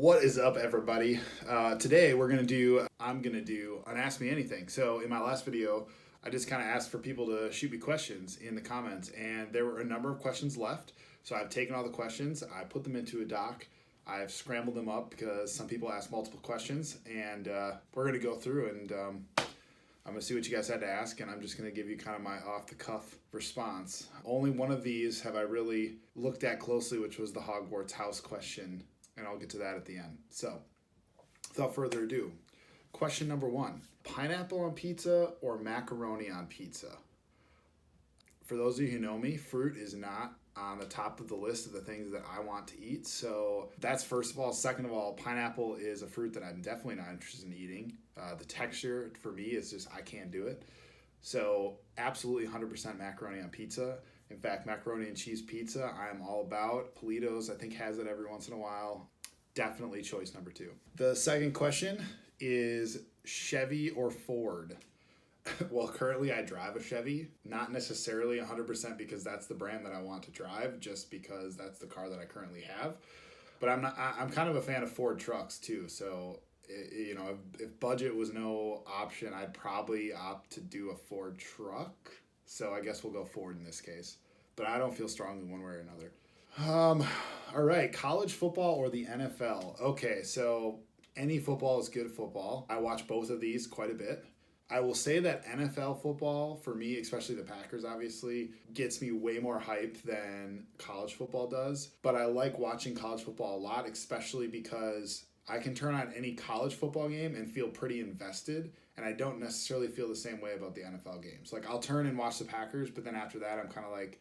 What is up, everybody? Today I'm gonna do an Ask Me Anything. So in my last video, I just kind of asked for people to shoot me questions in the comments, and there were a number of questions left. So I've taken all the questions, I put them into a doc, I've scrambled them up because some people ask multiple questions, and we're gonna go through and I'm gonna see what you guys had to ask, and I'm just gonna give you kind of my off-the-cuff response. Only one of these have I really looked at closely, which was the Hogwarts house question, and I'll get to that at the end. So, without further ado, question number one: pineapple on pizza or macaroni on pizza? For those of you who know me, fruit is not on the top of the list of the things that I want to eat. So that's first of all. Second of all, pineapple is a fruit that I'm definitely not interested in eating. The texture for me is just, I can't do it. So absolutely 100% macaroni on pizza. In fact, macaroni and cheese pizza, I'm all about. Polito's, I think, has it every once in a while. Definitely choice number two. The second question is Chevy or Ford? Well, currently I drive a Chevy, not necessarily 100% because that's the brand that I want to drive, just because that's the car that I currently have. But I'm kind of a fan of Ford trucks too. So, if budget was no option, I'd probably opt to do a Ford truck. So I guess we'll go Ford in this case. But I don't feel strongly one way or another. All right, college football or the NFL? Okay, so any football is good football. I watch both of these quite a bit. I will say that NFL football, for me, especially the Packers, obviously, gets me way more hype than college football does. But I like watching college football a lot, especially because I can turn on any college football game and feel pretty invested. And I don't necessarily feel the same way about the NFL games. Like, I'll turn and watch the Packers, but then after that, I'm kind of like,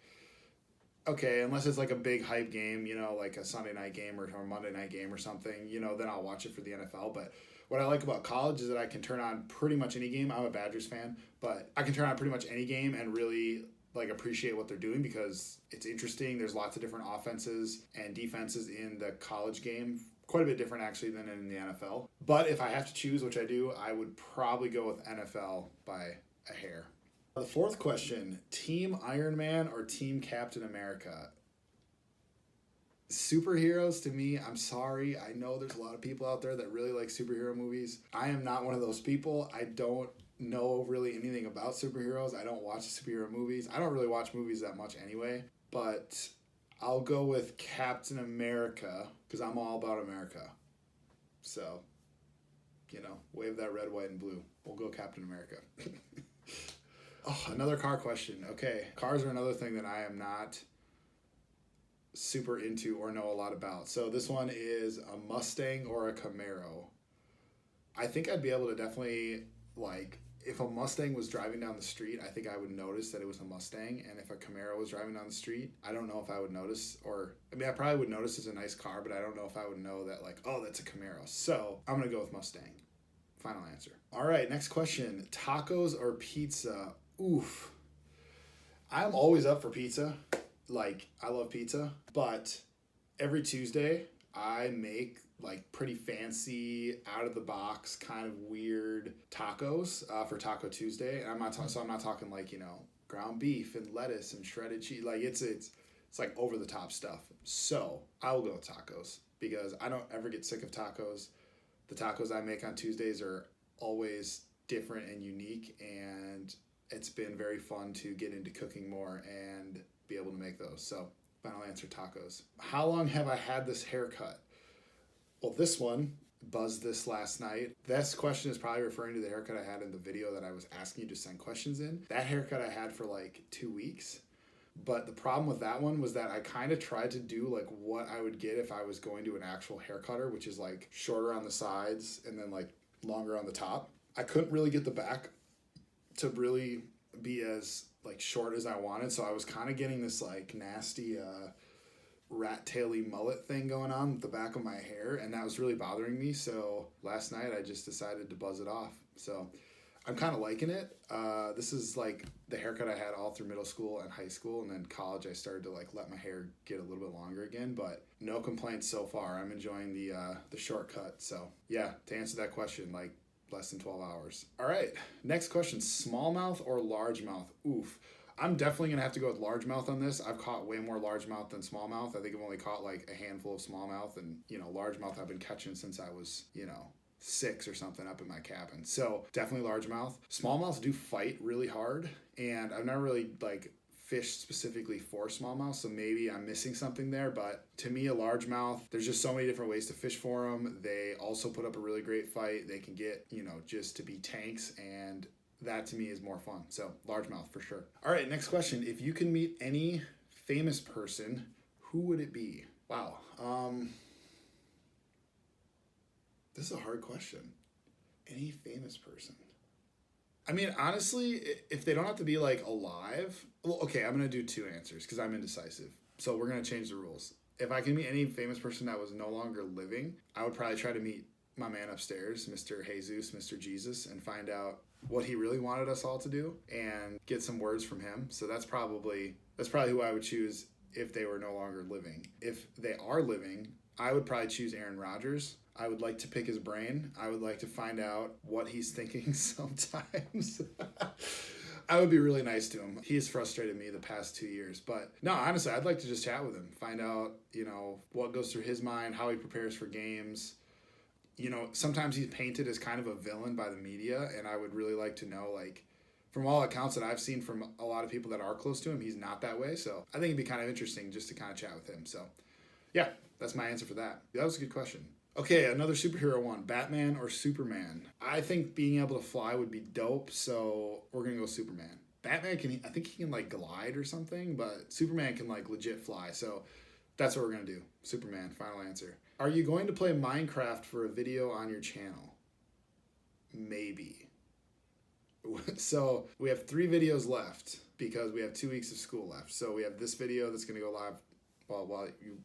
okay, unless it's like a big hype game, like a Sunday night game or a Monday night game or something, then I'll watch it for the NFL. But what I like about college is that I can turn on pretty much any game. I'm a Badgers fan, but I can turn on pretty much any game and really appreciate what they're doing because it's interesting. There's lots of different offenses and defenses in the college game. Quite a bit different actually than in the NFL. But if I have to choose, which I do, I would probably go with NFL by a hair. The fourth question, Team Iron Man or Team Captain America? Superheroes, to me, I'm sorry. I know there's a lot of people out there that really like superhero movies. I am not one of those people. I don't know really anything about superheroes. I don't watch superhero movies. I don't really watch movies that much anyway. But I'll go with Captain America because I'm all about America. So, wave that red, white, and blue. We'll go Captain America. Oh, another car question. Okay, cars are another thing that I am not super into or know a lot about. So this one is a Mustang or a Camaro. I think I'd be able to definitely, if a Mustang was driving down the street, I think I would notice that it was a Mustang. And if a Camaro was driving down the street, I don't know if I would notice, I probably would notice it's a nice car, but I don't know if I would know that oh, that's a Camaro. So I'm going to go with Mustang. Final answer. All right, next question. Tacos or pizza? Oof. I'm always up for pizza. I love pizza, but every Tuesday I make pretty fancy, out of the box, kind of weird tacos for Taco Tuesday. And I'm not talking ground beef and lettuce and shredded cheese. It's over the top stuff. So I will go with tacos because I don't ever get sick of tacos. The tacos I make on Tuesdays are always different and unique, and it's been very fun to get into cooking more and be able to make those. So, final answer, tacos. How long have I had this haircut? Well, this one, buzzed this last night. This question is probably referring to the haircut I had in the video that I was asking you to send questions in. That haircut I had for 2 weeks. But the problem with that one was that I kind of tried to do what I would get if I was going to an actual hair cutter, which is shorter on the sides and then longer on the top. I couldn't really get the back to really be as short as I wanted, so I was kind of getting this nasty rat-taily mullet thing going on with the back of my hair, and that was really bothering me. So last night I just decided to buzz it off. So I'm kind of liking it. This is the haircut I had all through middle school and high school, and then college I started to let my hair get a little bit longer again, but no complaints so far. I'm enjoying the shortcut. So yeah, to answer that question, less than 12 hours. All right, next question, smallmouth or largemouth? Oof. I'm definitely gonna have to go with largemouth on this. I've caught way more largemouth than smallmouth. I think I've only caught like a handful of smallmouth, and largemouth I've been catching since I was 6 or something up in my cabin. So definitely largemouth. Smallmouths do fight really hard, and I've never really like fished specifically for smallmouth, so maybe I'm missing something there. But to me, a largemouth, there's just so many different ways to fish for them. They also put up a really great fight. They can get just to be tanks, and that to me is more fun. So largemouth for sure. All right, next question. If you can meet any famous person, who would it be? Wow. This is a hard question. Any famous person? I mean, honestly, if they don't have to be like alive, well, okay, I'm gonna do 2 answers because I'm indecisive. So we're gonna change the rules. If I can meet any famous person that was no longer living, I would probably try to meet my man upstairs, Mr. Jesus, Mr. Jesus, and find out what he really wanted us all to do and get some words from him. So that's probably who I would choose if they were no longer living. If they are living, I would probably choose Aaron Rodgers. I would like to pick his brain. I would like to find out what he's thinking sometimes. I would be really nice to him. He has frustrated me the past 2 years. But no, honestly, I'd like to just chat with him, find out, what goes through his mind, how he prepares for games. Sometimes he's painted as kind of a villain by the media, and I would really like to know, like, from all accounts that I've seen from a lot of people that are close to him, he's not that way. So I think it'd be kind of interesting just to kind of chat with him. So yeah, that's my answer for that. That was a good question. Okay, another superhero one. Batman or Superman? I think being able to fly would be dope, so we're going to go Superman. Batman I think he can like glide or something, but Superman can like legit fly. So that's what we're going to do. Superman, final answer. Are you going to play Minecraft for a video on your channel? Maybe. So we have 3 videos left because we have 2 weeks of school left. So we have this video that's going to go live.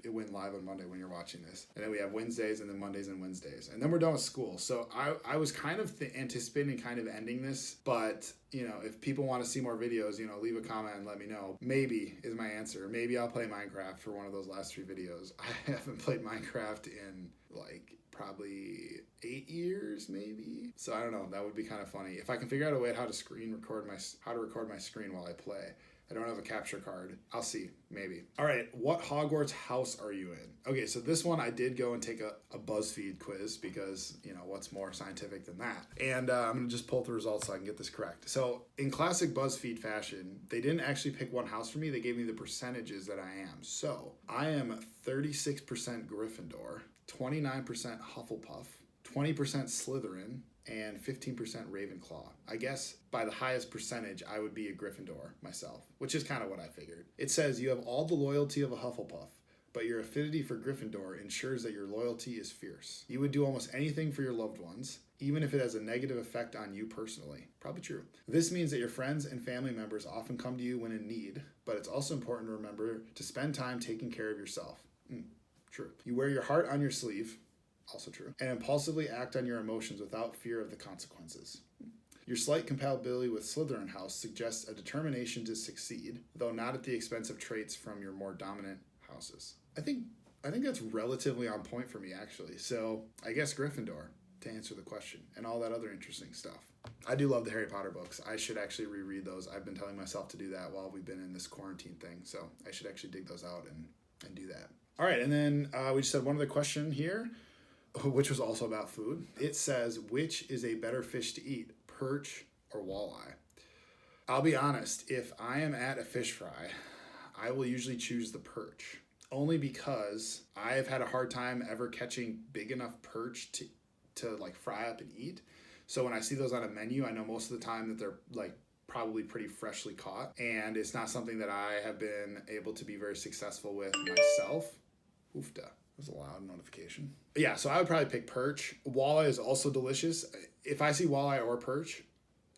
It went live on Monday when you're watching this. And then we have Wednesdays and then Mondays and Wednesdays. And then we're done with school. So I was kind of anticipating kind of ending this. But, if people want to see more videos, leave a comment and let me know. Maybe is my answer. Maybe I'll play Minecraft for one of those last 3 videos. I haven't played Minecraft in like probably 8 years maybe. So I don't know. That would be kind of funny. If I can figure out a way how to record my screen while I play. I don't have a capture card. I'll see, maybe. All right, what Hogwarts house are you in? Okay, so this one I did go and take a BuzzFeed quiz because, what's more scientific than that? And I'm going to just pull up the results so I can get this correct. So in classic BuzzFeed fashion, they didn't actually pick one house for me. They gave me the percentages that I am. So I am 36% Gryffindor, 29% Hufflepuff, 20% Slytherin, and 15% Ravenclaw. I guess by the highest percentage, I would be a Gryffindor myself, which is kind of what I figured. It says you have all the loyalty of a Hufflepuff, but your affinity for Gryffindor ensures that your loyalty is fierce. You would do almost anything for your loved ones, even if it has a negative effect on you personally. Probably true. This means that your friends and family members often come to you when in need, but it's also important to remember to spend time taking care of yourself. True. You wear your heart on your sleeve. Also true. And impulsively act on your emotions without fear of the consequences. Your slight compatibility with Slytherin house suggests a determination to succeed, though not at the expense of traits from your more dominant houses. I think that's relatively on point for me, actually. So I guess Gryffindor, to answer the question, and all that other interesting stuff. I do love the Harry Potter books. I should actually reread those. I've been telling myself to do that while we've been in this quarantine thing, so I should actually dig those out and do that. All right, and then we just had one other question here, which was also about food. It says, which is a better fish to eat, perch or walleye? I'll be honest, if I am at a fish fry, I will usually choose the perch, only because I have had a hard time ever catching big enough perch to like fry up and eat. So when I see those on a menu, I know most of the time that they're like probably pretty freshly caught, and it's not something that I have been able to be very successful with myself. Oofda. That was a loud notification. Yeah, so I would probably pick perch. Walleye is also delicious. If I see walleye or perch,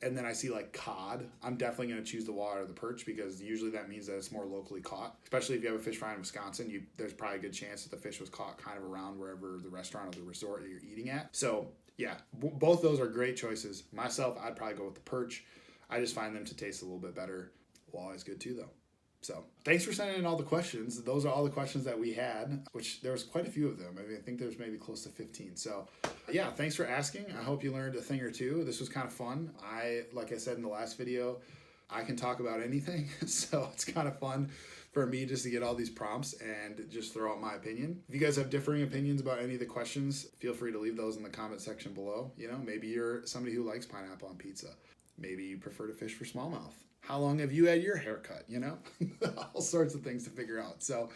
and then I see like cod, I'm definitely going to choose the walleye or the perch because usually that means that it's more locally caught. Especially if you have a fish fry in Wisconsin, there's probably a good chance that the fish was caught kind of around wherever the restaurant or the resort that you're eating at. So yeah, both those are great choices. Myself, I'd probably go with the perch. I just find them to taste a little bit better. Walleye's good too, though. So thanks for sending in all the questions. Those are all the questions that we had, which there was quite a few of them. I mean, I think there's maybe close to 15. So yeah, thanks for asking. I hope you learned a thing or two. This was kind of fun. Like I said in the last video, I can talk about anything, so it's kind of fun for me just to get all these prompts and just throw out my opinion. If you guys have differing opinions about any of the questions, feel free to leave those in the comment section below. You know, maybe you're somebody who likes pineapple on pizza. Maybe you prefer to fish for smallmouth. How long have you had your hair cut? You know, all sorts of things to figure out. So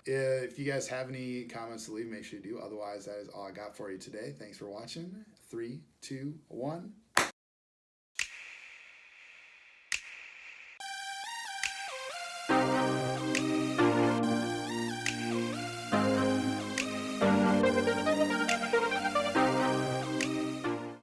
if you guys have any comments to leave, make sure you do. Otherwise, that is all I got for you today. Thanks for watching. 3, 2, 1.